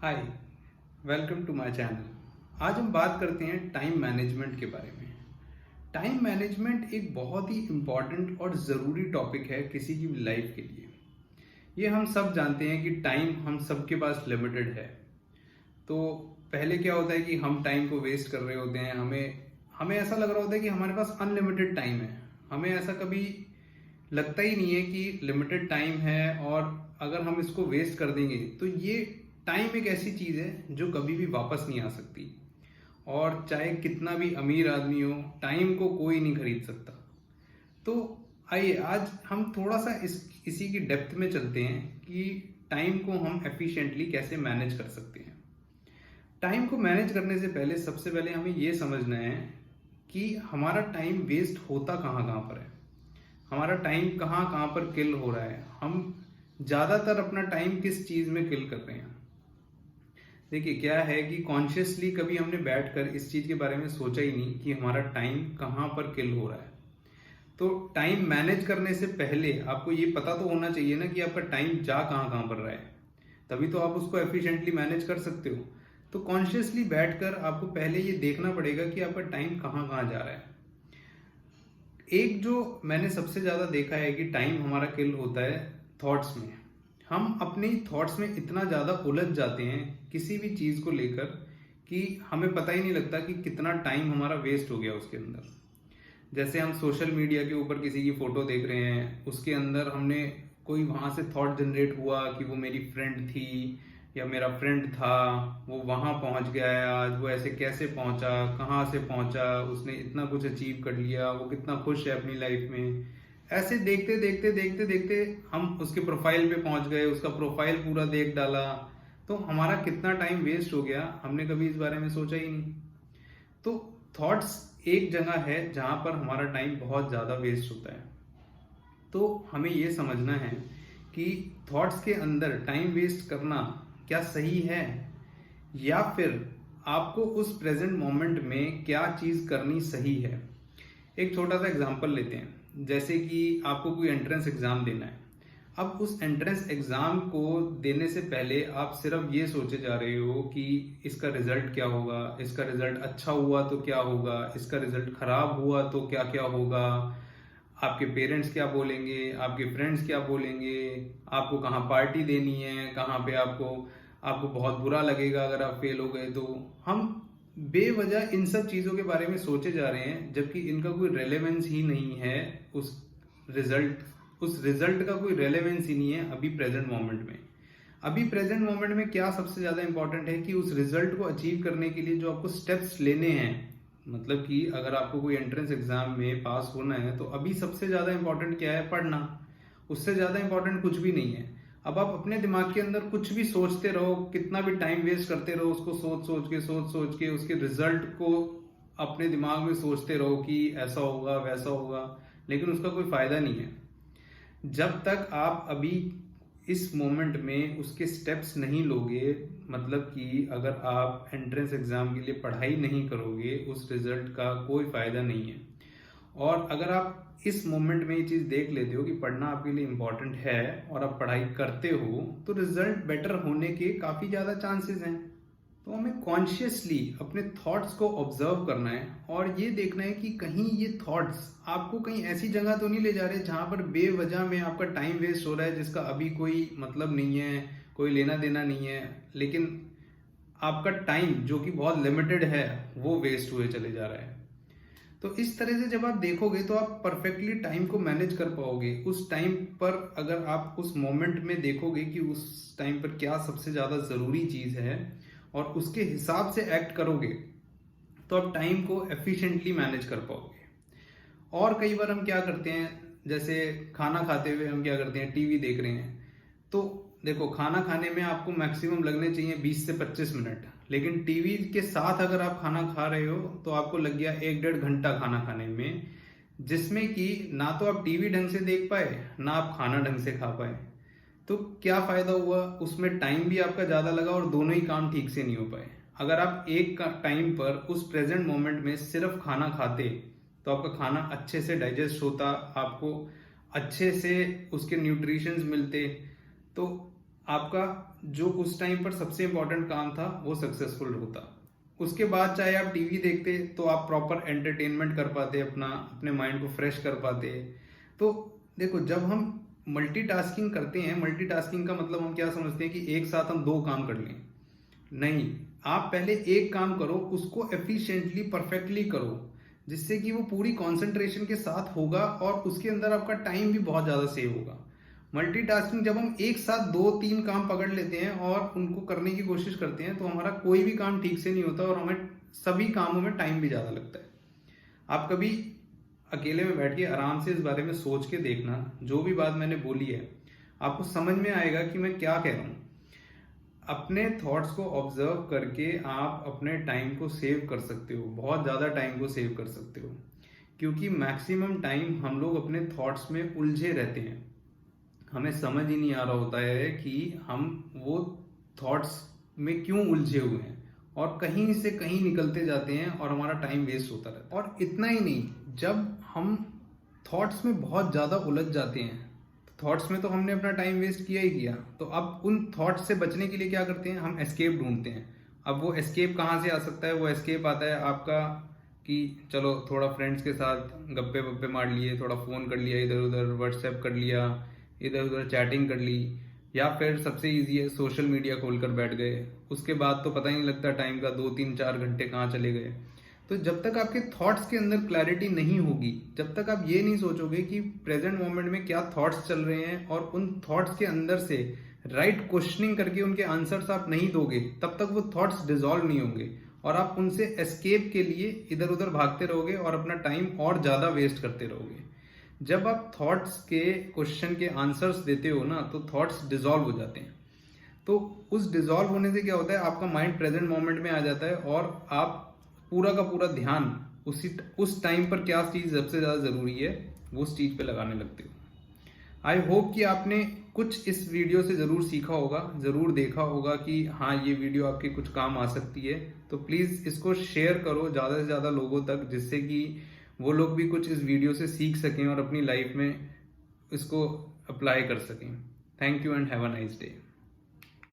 Hi, welcome to my channel. आज हम बात करते हैं टाइम मैनेजमेंट के बारे में। टाइम मैनेजमेंट एक बहुत ही इम्पॉर्टेंट और ज़रूरी टॉपिक है किसी की भी लाइफ के लिए। ये हम सब जानते हैं कि टाइम हम सबके पास लिमिटेड है। तो पहले क्या होता है कि हम टाइम को वेस्ट कर रहे होते हैं, हमें हमें ऐसा लग रहा होता है कि हमारे पास अनलिमिटेड टाइम है। हमें ऐसा कभी लगता ही नहीं है कि लिमिटेड टाइम है और अगर हम इसको वेस्ट कर देंगे तो ये टाइम एक ऐसी चीज़ है जो कभी भी वापस नहीं आ सकती। और चाहे कितना भी अमीर आदमी हो, टाइम को कोई नहीं खरीद सकता। तो आइए आज हम थोड़ा सा इसी की डेप्थ में चलते हैं कि टाइम को हम एफिशिएंटली कैसे मैनेज कर सकते हैं। टाइम को मैनेज करने से पहले सबसे पहले हमें ये समझना है कि हमारा टाइम वेस्ट होता कहाँ कहाँ पर है। हमारा टाइम कहाँ कहाँ पर किल हो रहा है, हम ज़्यादातर अपना टाइम किस चीज़ में किल कर रहे हैं। देखिए क्या है कि कॉन्शियसली कभी हमने बैठकर इस चीज़ के बारे में सोचा ही नहीं कि हमारा टाइम कहाँ पर किल हो रहा है। तो टाइम मैनेज करने से पहले आपको ये पता तो होना चाहिए ना कि आपका टाइम जा कहाँ कहाँ पर रहा है, तभी तो आप उसको एफिशिएंटली मैनेज कर सकते हो। तो कॉन्शियसली बैठकर आपको पहले ये देखना पड़ेगा कि आपका टाइम कहाँ कहाँ जा रहा है। एक जो मैंने सबसे ज़्यादा देखा है कि टाइम हमारा किल होता है थॉट्स में। हम अपने थॉट्स में इतना ज़्यादा उलझ जाते हैं किसी भी चीज़ को लेकर कि हमें पता ही नहीं लगता कि कितना टाइम हमारा वेस्ट हो गया उसके अंदर। जैसे हम सोशल मीडिया के ऊपर किसी की फोटो देख रहे हैं, उसके अंदर हमने कोई वहां से थॉट जनरेट हुआ कि वो मेरी फ्रेंड थी या मेरा फ्रेंड था, वो वहां पहुंच गया है, आज वो ऐसे कैसे पहुंचा, कहाँ से पहुंचा, उसने इतना कुछ अचीव कर लिया, वो कितना खुश है अपनी लाइफ में। ऐसे देखते देखते देखते देखते हम उसके प्रोफाइल पे पहुंच गए, उसका प्रोफाइल पूरा देख डाला। तो हमारा कितना टाइम वेस्ट हो गया, हमने कभी इस बारे में सोचा ही नहीं। तो थॉट्स एक जगह है जहां पर हमारा टाइम बहुत ज़्यादा वेस्ट होता है। तो हमें ये समझना है कि थॉट्स के अंदर टाइम वेस्ट करना क्या सही है, या फिर आपको उस प्रेजेंट मोमेंट में क्या चीज़ करनी सही है। एक छोटा सा एग्जांपल लेते हैं, जैसे कि आपको कोई एंट्रेंस एग्जाम देना है। अब उस एंट्रेंस एग्जाम को देने से पहले आप सिर्फ ये सोचे जा रहे हो कि इसका रिजल्ट क्या होगा, इसका रिजल्ट अच्छा हुआ तो क्या होगा, इसका रिजल्ट खराब हुआ तो क्या क्या होगा, आपके पेरेंट्स क्या बोलेंगे, आपके फ्रेंड्स क्या बोलेंगे, आपको कहाँ पार्टी देनी है, कहाँ पे आपको आपको बहुत बुरा लगेगा अगर आप फेल हो गए तो। हम बेवजह इन सब चीज़ों के बारे में सोचे जा रहे हैं जबकि इनका कोई रेलेवेंस ही नहीं है। उस रिजल्ट का कोई रेलेवेंस ही नहीं है अभी प्रेजेंट मोमेंट में। अभी प्रेजेंट मोमेंट में क्या सबसे ज़्यादा इंपॉर्टेंट है कि उस रिजल्ट को अचीव करने के लिए जो आपको स्टेप्स लेने हैं, मतलब कि अगर आपको कोई एंट्रेंस एग्जाम में पास होना है तो अभी सबसे ज़्यादा इंपॉर्टेंट क्या है, पढ़ना। उससे ज़्यादा इंपॉर्टेंट कुछ भी नहीं है। अब आप अपने दिमाग के अंदर कुछ भी सोचते रहो, कितना भी टाइम वेस्ट करते रहो, उसको सोच सोच के उसके रिजल्ट को अपने दिमाग में सोचते रहो कि ऐसा होगा वैसा होगा, लेकिन उसका कोई फायदा नहीं है जब तक आप अभी इस मोमेंट में उसके स्टेप्स नहीं लोगे। मतलब कि अगर आप एंट्रेंस एग्जाम के लिए पढ़ाई नहीं करोगे, उस रिजल्ट का कोई फायदा नहीं है। और अगर आप इस मोमेंट में ये चीज़ देख लेते हो कि पढ़ना आपके लिए इम्पोर्टेंट है और आप पढ़ाई करते हो, तो रिजल्ट बेटर होने के काफ़ी ज़्यादा चांसेस हैं। तो हमें कॉन्शियसली अपने थॉट्स को ऑब्जर्व करना है और ये देखना है कि कहीं ये थॉट्स आपको कहीं ऐसी जगह तो नहीं ले जा रहे जहां पर बेवजह में आपका टाइम वेस्ट हो रहा है, जिसका अभी कोई मतलब नहीं है, कोई लेना देना नहीं है, लेकिन आपका टाइम जो कि बहुत लिमिटेड है वो वेस्ट हुए चले जा रहा है। तो इस तरह से जब आप देखोगे तो आप परफेक्टली टाइम को मैनेज कर पाओगे। उस टाइम पर अगर आप उस मोमेंट में देखोगे कि उस टाइम पर क्या सबसे ज़्यादा ज़रूरी चीज़ है और उसके हिसाब से एक्ट करोगे तो आप टाइम को एफिशिएंटली मैनेज कर पाओगे। और कई बार हम क्या करते हैं, जैसे खाना खाते हुए हम क्या करते हैं, टीवी देख रहे हैं। तो देखो खाना खाने में आपको मैक्सिमम लगने चाहिए 20 से 25 मिनट, लेकिन टीवी के साथ अगर आप खाना खा रहे हो तो आपको लग गया 1-1.5 घंटा खाना खाने में, जिसमें कि ना तो आप टीवी ढंग से देख पाए ना आप खाना ढंग से खा पाए। तो क्या फायदा हुआ, उसमें टाइम भी आपका ज्यादा लगा और दोनों ही काम ठीक से नहीं हो पाए। अगर आप एक टाइम पर उस प्रेजेंट मोमेंट में सिर्फ खाना खाते तो आपका खाना अच्छे से डाइजेस्ट होता, आपको अच्छे से उसके न्यूट्रिशंस मिलते, तो आपका जो उस टाइम पर सबसे इम्पोर्टेंट काम था वो सक्सेसफुल होता। उसके बाद चाहे आप टीवी देखते तो आप प्रॉपर एंटरटेनमेंट कर पाते, अपने माइंड को फ्रेश कर पाते। तो देखो, जब हम मल्टीटास्किंग करते हैं, मल्टीटास्किंग का मतलब हम क्या समझते हैं कि एक साथ हम दो काम कर लें। नहीं, आप पहले एक काम करो, उसको एफिशिएंटली परफेक्टली करो, जिससे कि वो पूरी कंसंट्रेशन के साथ होगा और उसके अंदर आपका टाइम भी बहुत ज़्यादा सेव होगा। मल्टीटास्किंग, जब हम एक साथ दो तीन काम पकड़ लेते हैं और उनको करने की कोशिश करते हैं तो हमारा कोई भी काम ठीक से नहीं होता और हमें सभी कामों में टाइम भी ज़्यादा लगता है। आप कभी अकेले में बैठ के आराम से इस बारे में सोच के देखना, जो भी बात मैंने बोली है आपको समझ में आएगा कि मैं क्या कह रहा हूँ। अपने थॉट्स को ऑब्जर्व करके आप अपने टाइम को सेव कर सकते हो, बहुत ज़्यादा टाइम को सेव कर सकते हो, क्योंकि मैक्सिमम टाइम हम लोग अपने थॉट्स में उलझे रहते हैं। हमें समझ ही नहीं आ रहा होता है कि हम वो थॉट्स में क्यों उलझे हुए हैं और कहीं से कहीं निकलते जाते हैं और हमारा टाइम वेस्ट होता रहता है। और इतना ही नहीं, जब हम थॉट्स में बहुत ज़्यादा उलझ जाते हैं, थॉट्स में तो हमने अपना टाइम वेस्ट किया ही किया, तो अब उन थॉट्स से बचने के लिए क्या करते हैं, हम एस्केप ढूंढते हैं। अब वो एस्केप कहाँ से आ सकता है? वो एस्केप आता है आपका कि चलो थोड़ा फ्रेंड्स के साथ गप्पे वप्पे मार लिए, थोड़ा फ़ोन कर लिया, इधर उधर व्हाट्सएप कर लिया, इधर उधर चैटिंग कर ली, या फिर सबसे ईजी है सोशल मीडिया खोल कर बैठ गए। उसके बाद तो पता ही नहीं लगता टाइम का, 2 3 4 घंटे कहाँ चले गए। तो जब तक आपके थॉट्स के अंदर क्लैरिटी नहीं होगी, जब तक आप ये नहीं सोचोगे कि प्रेजेंट मोमेंट में क्या थॉट्स चल रहे हैं और उन थॉट्स के अंदर से राइट क्वेश्चनिंग करके उनके आंसर्स आप नहीं दोगे, तब तक वो थॉट्स डिसॉल्व नहीं होंगे और आप उनसे एस्केप के लिए इधर उधर भागते रहोगे और अपना टाइम और ज़्यादा वेस्ट करते रहोगे। जब आप थॉट्स के क्वेश्चन के आंसर्स देते हो ना, तो थॉट्स डिसॉल्व हो जाते हैं। तो उस डिसॉल्व होने से क्या होता है, आपका माइंड प्रेजेंट मोमेंट में आ जाता है और आप पूरा का पूरा ध्यान उस टाइम पर क्या चीज़ सबसे ज़्यादा ज़रूरी है वो उस चीज़ पे लगाने लगते हो। आई होप कि आपने कुछ इस वीडियो से ज़रूर सीखा होगा, ज़रूर देखा होगा कि हाँ, ये वीडियो आपके कुछ काम आ सकती है। तो प्लीज़ इसको शेयर करो ज़्यादा से ज़्यादा लोगों तक, जिससे कि वो लोग भी कुछ इस वीडियो से सीख सकें और अपनी लाइफ में इसको अप्लाई कर सकें। Thank you and have a nice day.